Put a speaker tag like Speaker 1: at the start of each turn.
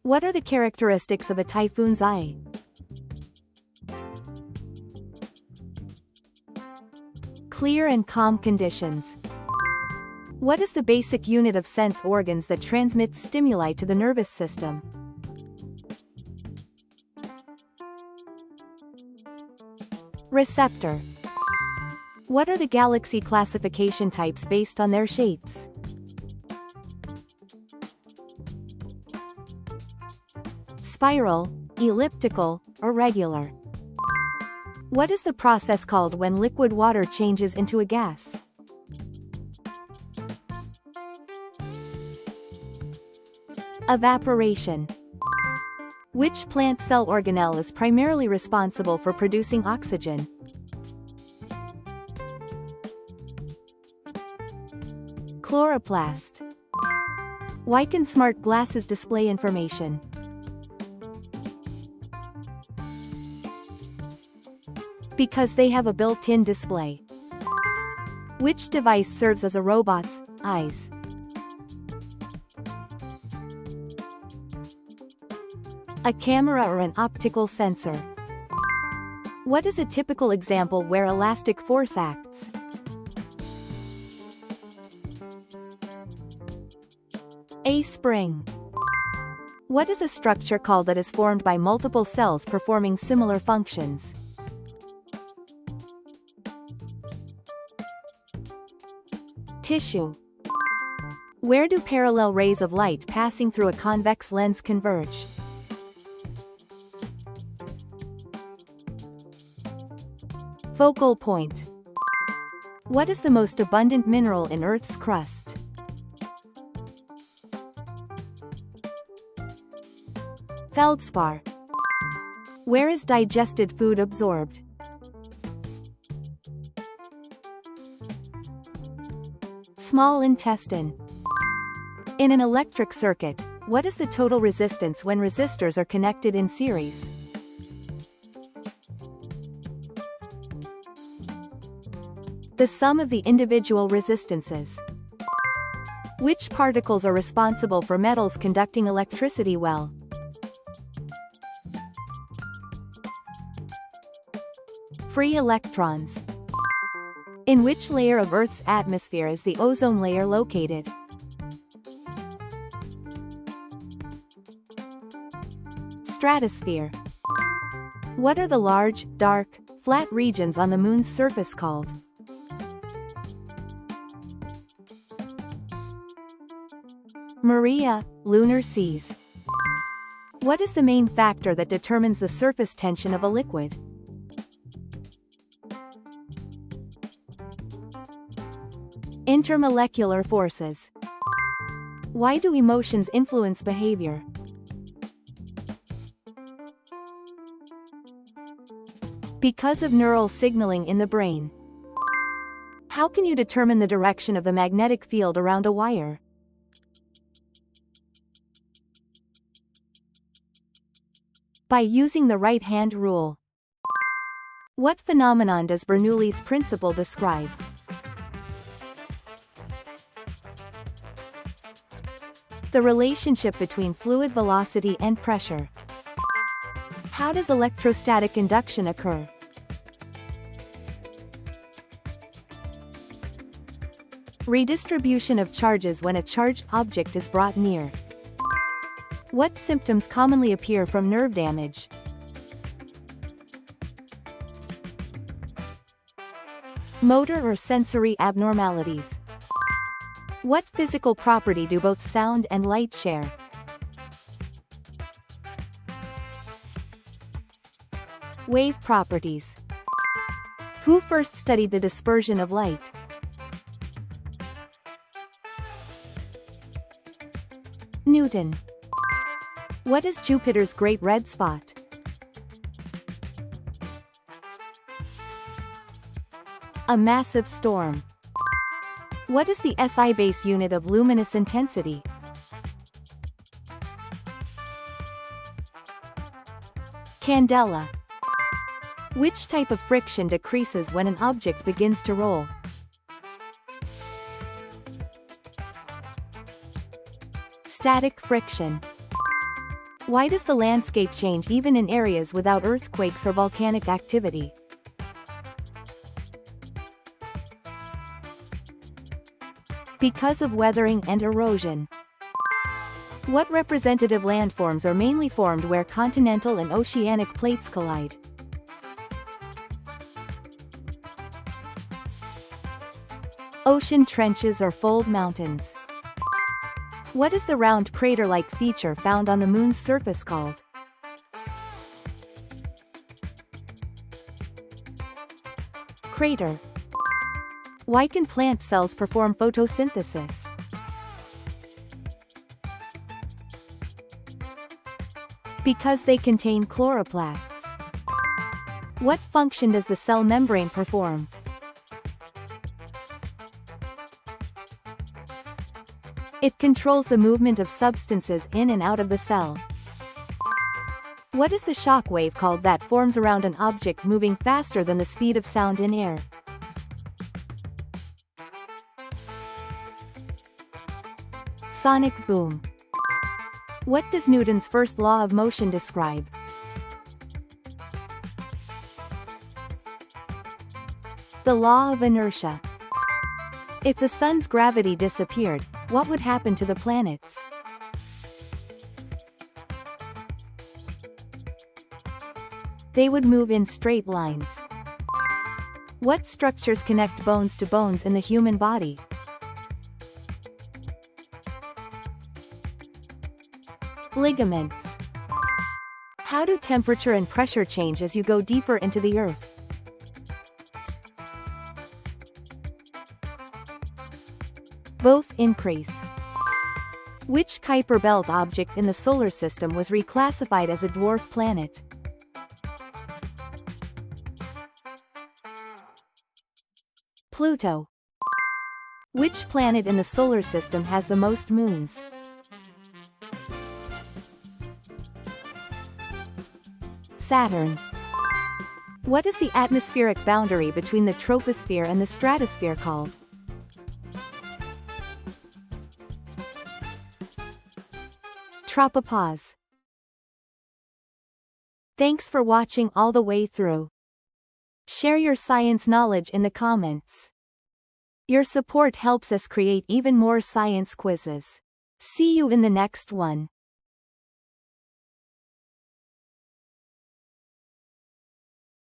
Speaker 1: What are the characteristics of a typhoon's eye? Clear and calm conditions. What is the basic unit of sense organs that transmits stimuli to the nervous system? Receptor. What are the galaxy classification types based on their shapes? Spiral, elliptical, or regular. What is the process called when liquid water changes into a gas? Evaporation. Which plant cell organelle is primarily responsible for producing oxygen? Chloroplast. Why can smart glasses display information? Because they have a built-in display. Which device serves as a robot's eyes? A camera or an optical sensor. What is a typical example where elastic force acts? A spring. What is a structure called that is formed by multiple cells performing similar functions? Tissue. Where do parallel rays of light passing through a convex lens converge? Focal point. What is the most abundant mineral in Earth's crust? Feldspar. Where is digested food absorbed? Small intestine. In an electric circuit, what is the total resistance when resistors are connected in series? The sum of the individual resistances. Which particles are responsible for metals conducting electricity well? Free electrons. In which layer of Earth's atmosphere is the ozone layer located? Stratosphere. What are the large, dark, flat regions on the Moon's surface called? Maria, lunar seas. What is the main factor that determines the surface tension of a liquid? Intermolecular forces. Why do emotions influence behavior? Because of neural signaling in the brain. How can you determine the direction of the magnetic field around a wire? By using the right-hand rule. What phenomenon does Bernoulli's principle describe? The relationship between fluid velocity and pressure. How does electrostatic induction occur? Redistribution of charges when a charged object is brought near. What symptoms commonly appear from nerve damage? Motor or sensory abnormalities. What physical property do both sound and light share? Wave properties. Who first studied the dispersion of light? Newton. What is Jupiter's great red spot? A massive storm. What is the SI base unit of luminous intensity? Candela. Which type of friction decreases when an object begins to roll? Static friction. Why does the landscape change even in areas without earthquakes or volcanic activity? Because of weathering and erosion. What representative landforms are mainly formed where continental and oceanic plates collide? Ocean trenches or fold mountains. What is the round crater-like feature found on the Moon's surface called? Crater. Why can plant cells perform photosynthesis? Because they contain chloroplasts. What function does the cell membrane perform? It controls the movement of substances in and out of the cell. What is the shock wave called that forms around an object moving faster than the speed of sound in air? Sonic boom. What does Newton's first law of motion describe? The law of inertia. If the sun's gravity disappeared, what would happen to the planets? They would move in straight lines. What structures connect bones to bones in the human body? Ligaments. How do temperature and pressure change as you go deeper into the Earth? Both increase. Which Kuiper belt object in the solar system was reclassified as a dwarf planet? Pluto. Which planet in the solar system has the most moons? Saturn. What is the atmospheric boundary between the troposphere and the stratosphere called? Tropopause. Thanks for watching all the way through. Share your science knowledge in the comments. Your support helps us create even more science quizzes. See you in the next one.